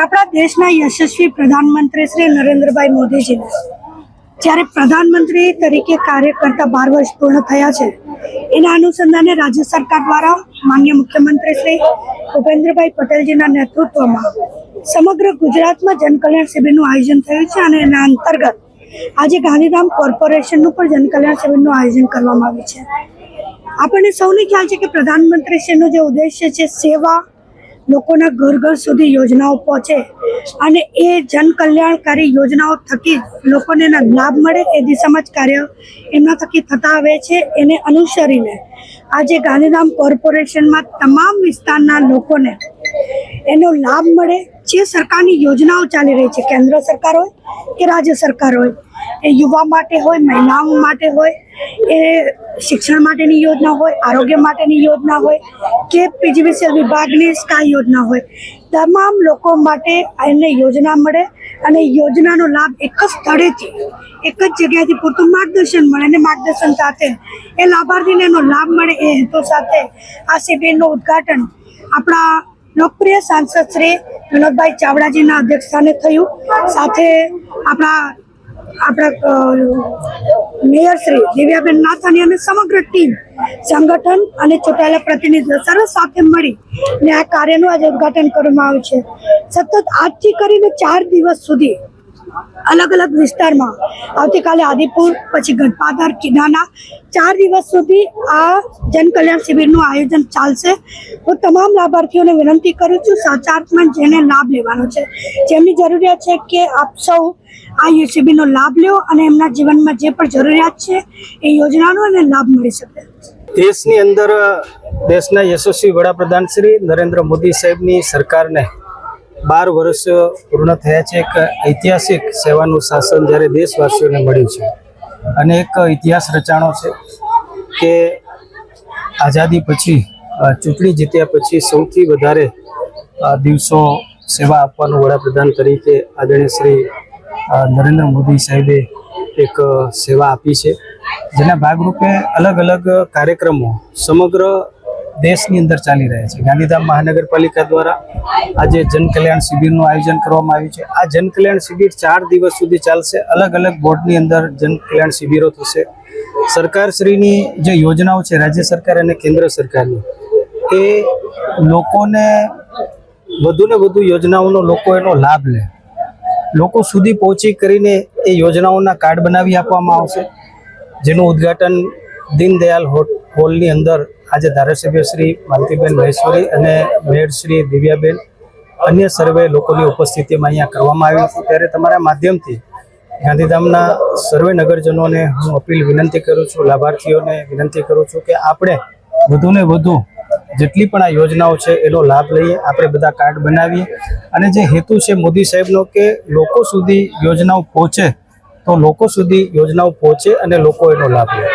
આપણા દેશના યશસ્વી પ્રધાનમંત્રી શ્રી નરેન્દ્રભાઈ મોદીજીને જ્યારે પ્રધાનમંત્રી તરીકે કાર્ય કરતા 12 વર્ષ પૂર્ણ થયા છે, એના અનુસંધાને રાજ્ય સરકાર દ્વારા માનનીય મુખ્યમંત્રી શ્રી ભૂપેન્દ્રભાઈ પટેલજીના નેતૃત્વમાં સમગ્ર ગુજરાતમાં જનકલ્યાણ શિબિરનું આયોજન થયું છે અને એના અંતર્ગત આજે ગાંધીધામ કોર્પોરેશનનું પણ જનકલ્યાણ શિબિરનું આયોજન કરવામાં આવ્યું છે। આપણને સૌને ખ્યાલ છે કે પ્રધાનમંત્રીશ્રીનો જે ઉદ્દેશ્ય છે સેવા, લોકોના ઘર ઘર સુધી યોજનાઓ પહોંચે અને એ જનકલ્યાણકારી યોજનાઓ થકી લોકોને એના લાભ મળે એ દિશામાં જ કાર્ય એમના થકી થતા આવે છે। એને અનુસરીને આજે ગાંધીધામ કોર્પોરેશનમાં તમામ વિસ્તારના લોકોને એનો લાભ મળે। જે સરકારની યોજનાઓ ચાલી રહી છે, કેન્દ્ર સરકાર હોય કે રાજ્ય સરકાર હોય, એ યુવા માટે હોય, મહિલાઓ માટે હોય, એ શિક્ષણ માટેની યોજના હોય, આરોગ્ય માટેની યોજના હોય કે પીજીવીસીએલ વિભાગની સ્કાય યોજના હોય, તમામ લોકો માટે એને યોજના મળે અને યોજનાનો લાભ એક જ સ્થળેથી એક જ જગ્યાએથી પૂરતું માર્ગદર્શન મળે અને માર્ગદર્શન સાથે એ લાભાર્થીને એનો લાભ મળે એ હેતુ સાથે આ શિબિરનું ઉદ્ઘાટન આપણા લોકપ્રિય સાંસદ શ્રી વિનોદભાઈ ચાવડાજીના અધ્યક્ષસ્થાને થયું। સાથે આપણા મેયર શ્રી દિવ્યાબેન નાથાણી અને સમગ્ર ટીમ, સંગઠન અને ચૂંટાયેલા પ્રતિનિધિઓ સર્વ સાથે મળીને આ કાર્યનું આજે ઉદ્ઘાટન કરવામાં આવ્યું છે। સતત આજથી કરીને 4 દિવસ સુધી અલગ અલગ વિસ્તારમાં, આવતીકાલે આદિપુર, પછી ગઢપાદર, કિનાના 4 દિવસ સુધી આ જનકલ્યાણ શિબિરનું આયોજન ચાલશે। હું તમામ લાભાર્થીઓને વિનંતી કરું છું, સાચા અર્થમાં જેને લાભ લેવાનો છે, જેમની જરૂરિયાત છે કે આપ સૌ આ શિબિરનો લાભ લો અને એમના જીવનમાં જે પણ જરૂરિયાત છે એ યોજનાનો એને લાભ મળી શકે। દેશની અંદર દેશના યશસ્વી વડાપ્રધાન શ્રી નરેન્દ્ર મોદી સાહેબની સરકારને 12 વર્ષ પૂર્ણ થયા છે। એક ઐતિહાસિક સેવાનું શાસન જ્યારે દેશવાસીઓને મળ્યું છે અને એક ઇતિહાસ રચાણો છે કે આઝાદી પછી, ચૂંટણી જીત્યા પછી સૌથી વધારે દિવસો સેવા આપવાનું વડાપ્રધાન તરીકે આદરણીય શ્રી નરેન્દ્ર મોદી સાહેબે એક સેવા આપી છે, જેના ભાગરૂપે અલગ અલગ કાર્યક્રમો સમગ્ર દેશની અંદર ચાલી રહ્યા છે। ગાંધીધામ મહાનગરપાલિકા દ્વારા આજે જનકલ્યાણ શિબિરનું આયોજન કરવામાં આવ્યું છે। આ જનકલ્યાણ શિબિર 4 દિવસ સુધી ચાલશે। અલગ અલગ બોર્ડની અંદર જનકલ્યાણ શિબિરો થશે। સરકારશ્રીની જે યોજનાઓ છે, રાજ્ય સરકાર અને કેન્દ્ર સરકારની, એ લોકોને વધુને વધુ યોજનાઓનો લોકો એનો લાભ લે, લોકો સુધી પહોંચી કરીને એ યોજનાઓના કાર્ડ બનાવી આપવામાં આવશે, જેનું ઉદ્ઘાટન દીનદયાલ હોલની અંદર આજે ધારાસભ્ય શ્રી માલતીબેન મહેશ્વરી અને મેયર શ્રી દિવ્યાબેન અન્ય સર્વે લોકોની ઉપસ્થિતિમાં અહીંયા કરવામાં આવ્યું હતું। ત્યારે તમારા માધ્યમથી ગાંધીધામના સર્વે નગરજનોને હું અપીલ વિનંતી કરું છું, લાભાર્થીઓને વિનંતી કરું છું કે આપણે વધુને વધુ જેટલી પણ આ યોજનાઓ છે એનો લાભ લઈએ, આપણે બધા કાર્ડ બનાવીએ અને જે હેતુ છે મોદી સાહેબનો કે લોકો સુધી યોજનાઓ પહોંચે, તો લોકો સુધી યોજનાઓ પહોંચે અને લોકો એનો લાભ લે।